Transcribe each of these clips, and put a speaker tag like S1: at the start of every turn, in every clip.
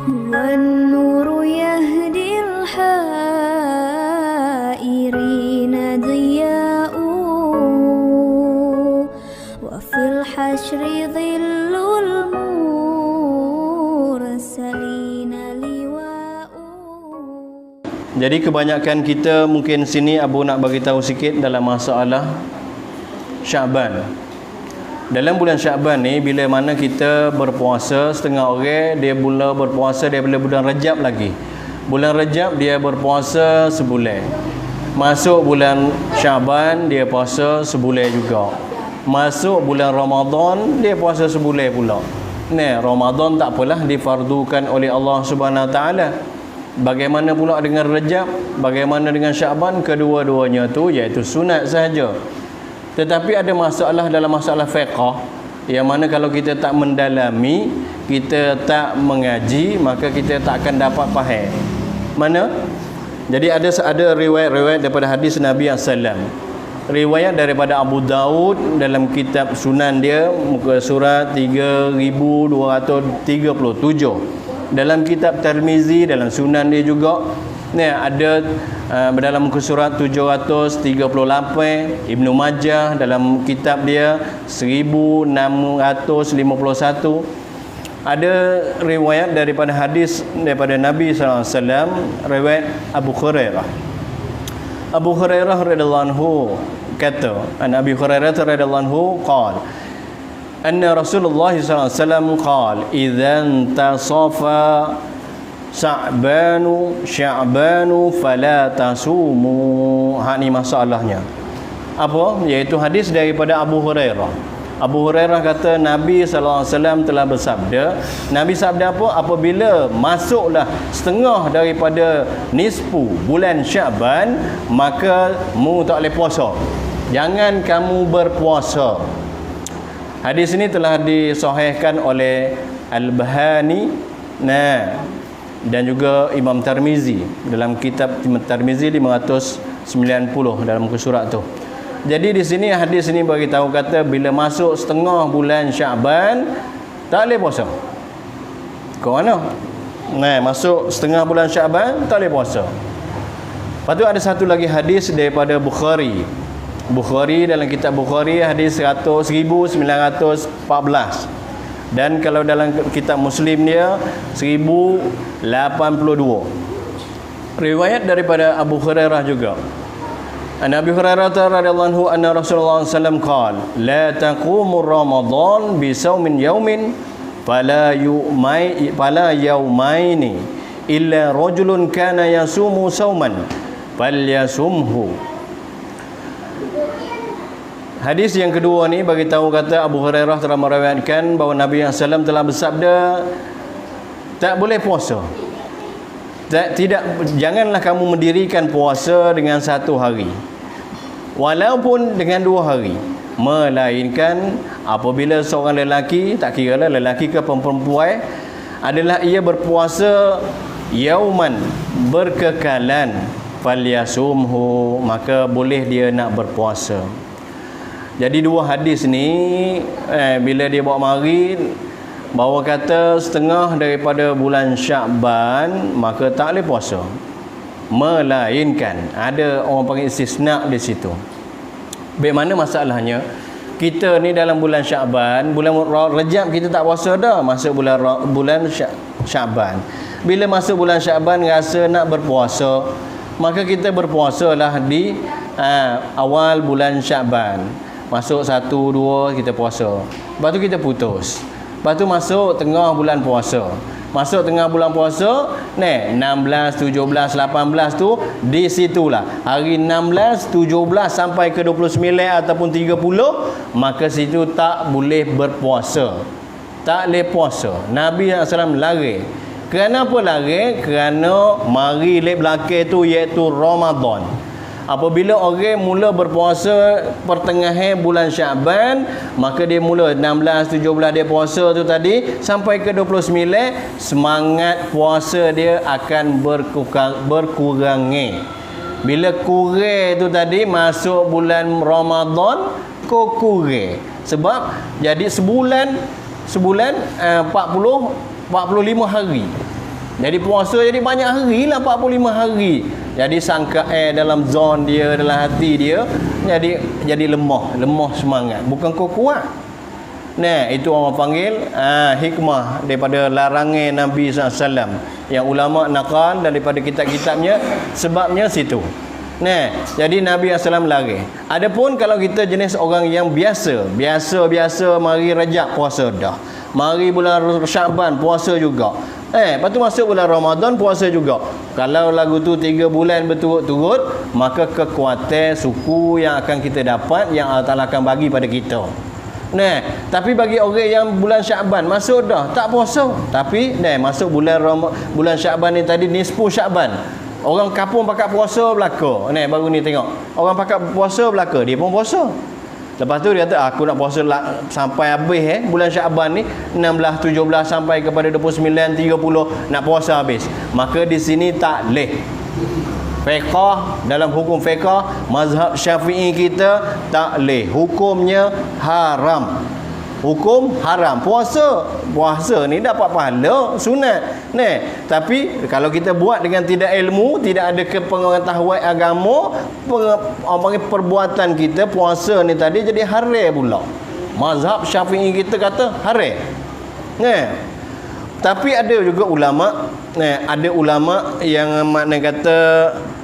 S1: هو النور يهدي الحائرين ضياء وفي الحشر ظل المرسلين لواء.
S2: Jadi kebanyakan kita mungkin sini Abu nak bagi tahu sikit dalam masalah Syaban. Dalam bulan Syaban ni, bila mana kita berpuasa, setengah orang dia mula berpuasa daripada bulan Rejab lagi. Bulan Rejab dia berpuasa sebulan. Masuk bulan Syaban dia puasa sebulan juga. Masuk bulan Ramadan dia puasa sebulan pula. Ni Ramadan tak apalah difardukan oleh Allah Subhanahu Wa Taala. Bagaimana pula dengan Rejab? Bagaimana dengan Syaban? Kedua-duanya tu iaitu sunat sahaja. Tetapi ada masalah dalam masalah fiqh yang mana kalau kita tak mendalami, kita tak mengaji, maka kita tak akan dapat faham. Mana? Jadi ada riwayat-riwayat daripada hadis Nabi SAW. Riwayat daripada Abu Daud dalam kitab Sunan dia, muka surat 3237. Dalam kitab Tirmizi dalam Sunan dia juga ni ada dalam muka surat 738. Ibnu Majah dalam kitab dia 1651. Ada riwayat daripada hadis daripada Nabi SAW, riwayat Abu Hurairah. Abu Hurairah radhiyallahu anhu kata, Abi Hurairah radhiyallahu anhu qala anna Rasulullah sallallahu alaihi wasallam qala idzan tasafa Sya'banu fala tasumu. Ni masalahnya. Apa? Iaitu hadis daripada Abu Hurairah. Abu Hurairah kata Nabi sallallahu alaihi wasallam telah bersabda. Nabi sabda apa? Apabila masuklah setengah daripada nisfu bulan Sya'ban, maka mu tak boleh puasa. Jangan kamu berpuasa. Hadis ini telah disahihkan oleh Al-Bahani dan juga Imam Tirmizi dalam kitab Tirmizi 590 dalam muka surat tu. Jadi di sini hadis ini bagi tahu kata bila masuk setengah bulan Syaban tak boleh puasa. Kau mana? Masuk setengah bulan Syaban tak boleh puasa. Lepas tu ada satu lagi hadis daripada Bukhari dalam kitab Bukhari hadis 1914. Dan kalau dalam kitab Muslim dia 1082. Riwayat daripada Abu Hurairah juga. Nabi Hurairah radhiyallahu anhu anna Rasulullah sallallahu alaihi wasallam qala la taqumu Ramadan bi saumin yaumin fala yaumaini illa rajulun kana yasumu sauman falyasumhu. Hadis yang kedua ni bagi tahu kata Abu Hurairah telah meriwayatkan bahawa Nabi SAW telah bersabda tak boleh puasa. Janganlah kamu mendirikan puasa dengan satu hari walaupun dengan 2 hari, melainkan apabila seorang lelaki, tak kira lah lelaki ke perempuan, adalah ia berpuasa yauman, berkekalan, falyasumhu, maka boleh dia nak berpuasa. Jadi dua hadis ni bila dia bawa mari bahawa kata setengah daripada bulan Sya'ban maka tak boleh puasa, melainkan ada orang panggil istisna di situ. Bagaimana masalahnya? Kita ni dalam bulan Sya'ban, bulan Rejab kita tak puasa dah, masuk bulan Sya'ban. Bila masuk bulan Sya'ban rasa nak berpuasa, maka kita berpuasalah di awal bulan Sya'ban. Masuk 1, 2 kita puasa. Lepas tu kita putus. Lepas tu masuk tengah bulan puasa. Masuk tengah bulan puasa, 16, 17, 18 tu di situlah. Hari 16, 17 sampai ke 29 ataupun 30, maka situ tak boleh berpuasa. Tak boleh puasa. Nabi SAW larang. Kenapa larang? Kerana mari lep belakang tu iaitu Ramadan. Apabila orang mula berpuasa pertengahan bulan Sya'ban, maka dia mula 16, 17 dia puasa tu tadi sampai ke 29, semangat puasa dia akan berkurangi. Bila kurang tu tadi masuk bulan Ramadan, kau kurang. Sebab jadi sebulan 45 hari. Jadi puasa jadi banyak hari lah, 45 hari. Jadi sangka dalam zon dia, dalam hati dia jadi lemah semangat. Bukan kau kuat. Nah, itu orang panggil hikmah daripada larangan Nabi SAW yang ulama nakal daripada kitab-kitabnya, sebabnya situ. Nah, jadi Nabi SAW larang. Adapun kalau kita jenis orang yang biasa mari Rajab puasa dah. Mari bulan Syaban puasa juga. Lepas tu masuk bulan Ramadan puasa juga. Kalau lagu tu 3 bulan berturut-turut, maka kekuatan suku yang akan kita dapat, yang Allah Ta'ala akan bagi pada kita. Nah, tapi bagi orang yang bulan Syaban masuk dah, tak puasa. Tapi masuk bulan Syaban ni tadi, nisfu Syaban. Orang kampung pakat puasa belaka. Baru ni tengok. Orang pakat puasa belaka, dia pun puasa. Lepas tu dia kata aku nak puasa sampai habis bulan Syaban ni 16, 17 sampai kepada 29, 30 nak puasa habis. Maka di sini tak leh. Fiqh, dalam hukum fiqh mazhab Syafi'i kita tak leh. Hukumnya haram. Hukum haram. Puasa ni dapat pahala sunat. Tapi kalau kita buat dengan tidak ilmu, tidak ada kepengetahuan agama, orang panggil perbuatan kita puasa ni tadi jadi haram pula. Mazhab Syafi'i kita kata haram. Tapi ada juga ulama, ada ulama yang makna kata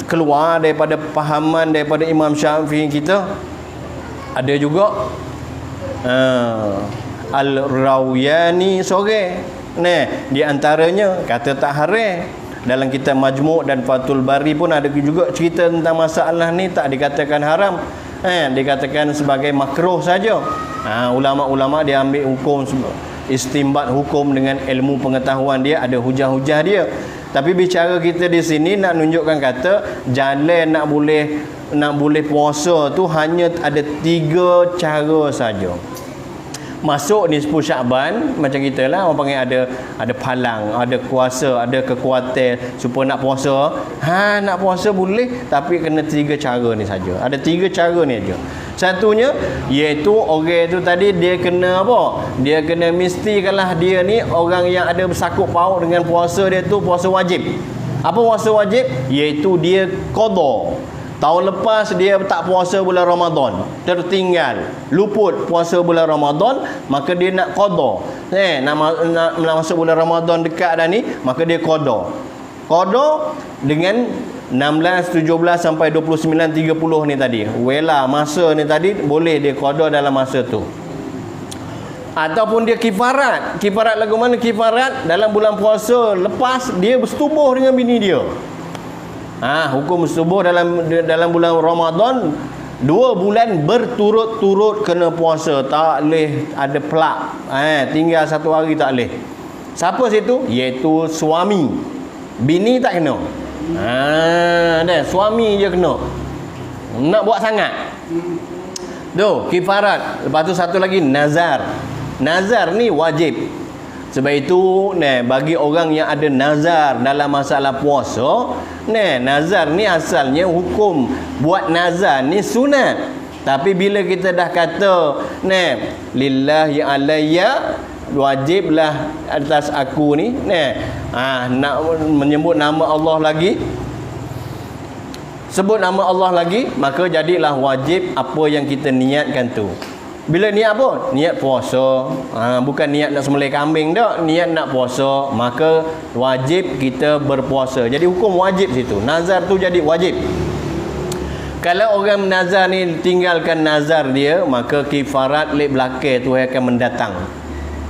S2: keluar daripada pahaman daripada Imam Syafi'i kita. Ada juga Al-Rawiyani sore. Di antaranya kata tak haram. Dalam kitab Majmu' dan Fathul Bari pun ada juga cerita tentang masalah ni, tak dikatakan haram. Dikatakan sebagai makruh saja. Ulama-ulama dia ambil hukum, istimbat hukum dengan ilmu pengetahuan dia, ada hujah-hujah dia. Tapi bicara kita di sini nak tunjukkan kata jalan nak boleh puasa tu hanya ada 3 cara saja. Masuk nisfu Syaban macam kita lah, orang panggil ada palang, ada kuasa, ada kekuatan supaya nak puasa. Nak puasa boleh, tapi kena 3 cara ni saja. Ada 3 cara ni aja. Satunya iaitu orang tu tadi dia kena apa? Dia kena mestikanlah dia ni orang yang ada bersangkut paut dengan puasa dia tu puasa wajib. Apa puasa wajib? Iaitu dia qada. Tahun lepas dia tak puasa bulan Ramadan, tertinggal, luput puasa bulan Ramadan, maka dia nak qada. Nak masuk bulan Ramadan dekat dah ni, maka dia qada. Qada dengan 16, 17 sampai 29, 30 ni tadi. Wela masa ni tadi boleh dia qada dalam masa tu. Ataupun dia kifarat. Kifarat lagu mana kifarat? Dalam bulan puasa lepas dia bersetubuh dengan bini dia. Hukum subuh dalam bulan Ramadan 2 bulan berturut-turut kena puasa, tak boleh ada pelak. Tinggal 1 hari tak boleh. Siapa situ? Iaitu suami. Bini tak kena. Suami je kena. Nak buat sangat. Tu kifarat. Lepas tu satu lagi nazar. Nazar ni wajib. Sebab itu bagi orang yang ada nazar dalam masalah puasa, nazar ni asalnya hukum buat nazar ni sunat. Tapi bila kita dah kata lillahi alayya, wajiblah atas aku ni, nak menyebut nama Allah lagi, sebut nama Allah lagi, maka jadilah wajib apa yang kita niatkan tu. Bila niat apa? Niat puasa. Bukan niat nak sembelih kambing dak, niat nak puasa, maka wajib kita berpuasa. Jadi hukum wajib situ. Nazar tu jadi wajib. Kalau orang nazar ni tinggalkan nazar dia, maka kifarat lek belakang Tuhan akan mendatang.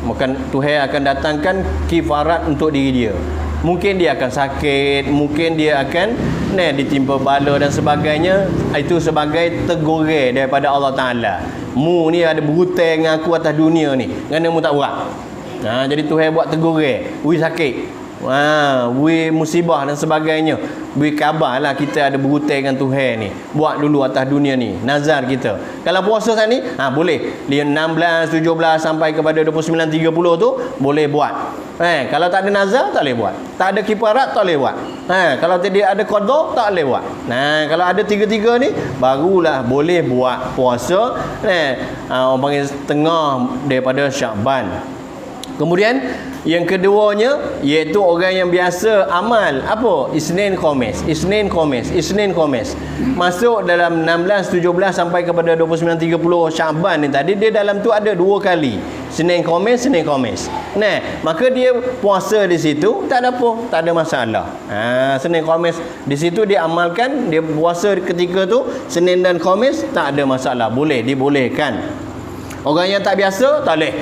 S2: Bukan Tuhan akan datangkan kifarat untuk diri dia. Mungkin dia akan sakit, mungkin dia akan ditimpa bala dan sebagainya. Itu sebagai teguran daripada Allah Ta'ala. Mu ni ada berhutang dengan aku atas dunia ni, kerana mu tak buat. Jadi Tuhan buat teguran. Ui sakit, ui musibah dan sebagainya. Ui khabar lah kita ada berhutang dengan Tuhan ni. Buat dulu atas dunia ni, nazar kita. Kalau puasa saat ni, boleh. Dia 16, 17 sampai kepada 29, 30 tu boleh buat. Kalau tak ada nazar tak boleh buat. Tak ada kifarat tak boleh buat. Kalau tidak ada qada tak boleh buat. Kalau ada 3-3 ni barulah boleh buat puasa. Orang panggil setengah daripada Syaban. Kemudian yang keduanya iaitu orang yang biasa amal apa? Isnin Khamis, Isnin Khamis, Isnin Khamis. Masuk dalam 16, 17 sampai kepada 29, 30 Syaban ni tadi, dia dalam tu ada 2 kali. Senin Khamis, Senin Khamis. Nah, maka dia puasa di situ tak ada apa, tak ada masalah. Senin Khamis di situ dia amalkan, dia puasa ketika tu Senin dan Khamis tak ada masalah, boleh, dibolehkan. Orang yang tak biasa tak boleh.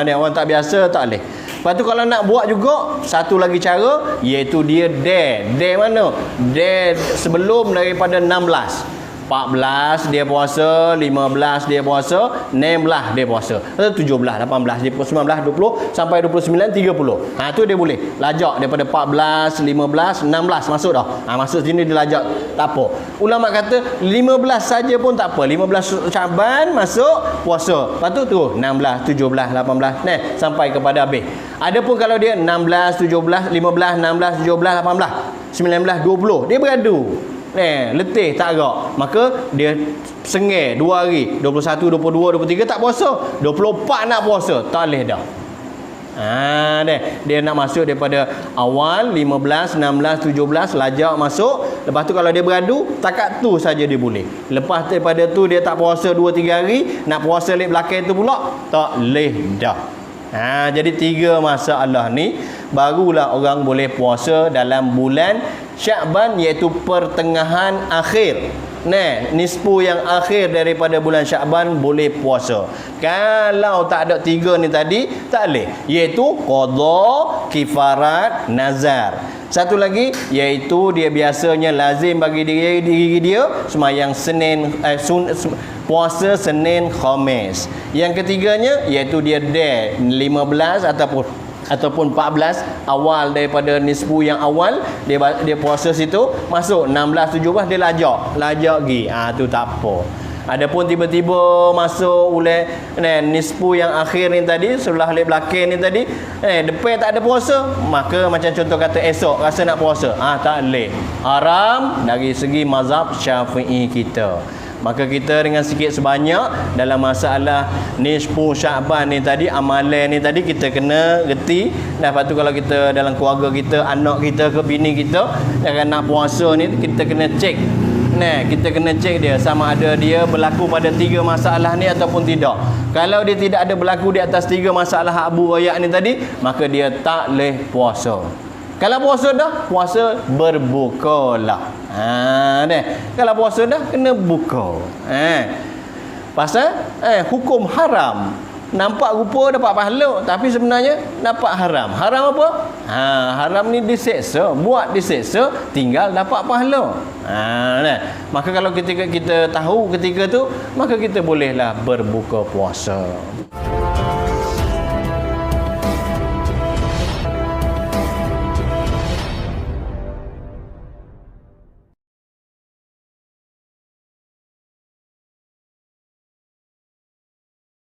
S2: Dia orang tak biasa tak boleh. Lepas tu kalau nak buat juga satu lagi cara, iaitu dia day mana? Day sebelum daripada 16. 14 dia puasa, 15 dia puasa, 16 dia puasa, 17, 18, 19, 20 sampai 29, 30. Tu dia boleh lajak daripada 14, 15, 16 masuk dah. Masuk sini dia lajak, tak apa. Ulama kata 15 saja pun tak apa. 15 Syaban masuk puasa. Lepas tu terus 16, 17, 18 sampai kepada habis. Adapun kalau dia 16, 17, 15, 16, 17, 18, 19, 20, dia beradu. Letih tak agak, maka dia sengih 2 hari, 21, 22, 23 tak puasa, 24 nak puasa, tak boleh dah. Dia nak masuk daripada awal 15, 16, 17 lajak masuk. Lepas tu kalau dia beradu, takat tu saja dia boleh. Lepas daripada tu dia tak puasa 2-3 hari, nak puasa lek belakang tu pula tak boleh dah. Jadi 3 masalah ni barulah orang boleh puasa dalam bulan Syaban, iaitu pertengahan akhir. Nisfu yang akhir daripada bulan Syaban boleh puasa. Kalau tak ada 3 ni tadi tak boleh, iaitu qada, kifarat, nazar. Satu lagi iaitu dia biasanya lazim bagi diri dia sembahyang Senin puasa Senin Khamis. Yang ketiganya iaitu dia day 15 ataupun 14 awal daripada nisfu yang awal, dia puasa situ, masuk 16, 17 dia lajak pergi. Tu tak apa. Adapun tiba-tiba masuk oleh nisfu yang akhir ni tadi, sebelah lek belakang ni tadi, depan tak ada puasa, maka macam contoh kata esok rasa nak puasa, tak boleh. Haram dari segi mazhab Syafi'i kita. Maka kita dengan sikit sebanyak dalam masalah nisfu Syaban ni tadi, amalan ni tadi kita kena reti. Dan lepas tu kalau kita dalam keluarga kita, anak kita ke bini kita jangan nak puasa ni, kita kena cek. Kita kena cek dia sama ada dia berlaku pada 3 masalah ni ataupun tidak. Kalau dia tidak ada berlaku di atas 3 masalah Abu Rayak ni tadi, maka dia tak boleh puasa. Kalau puasa dah, puasa berbukalah. Kalau puasa dah, kena buka. Pasal hukum haram. Nampak rupa dapat pahala, tapi sebenarnya dapat haram. Haram apa? Haram ni diseksa. Buat diseksa, tinggal dapat pahala. Maka kalau kita tahu ketika tu, maka kita bolehlah berbuka puasa.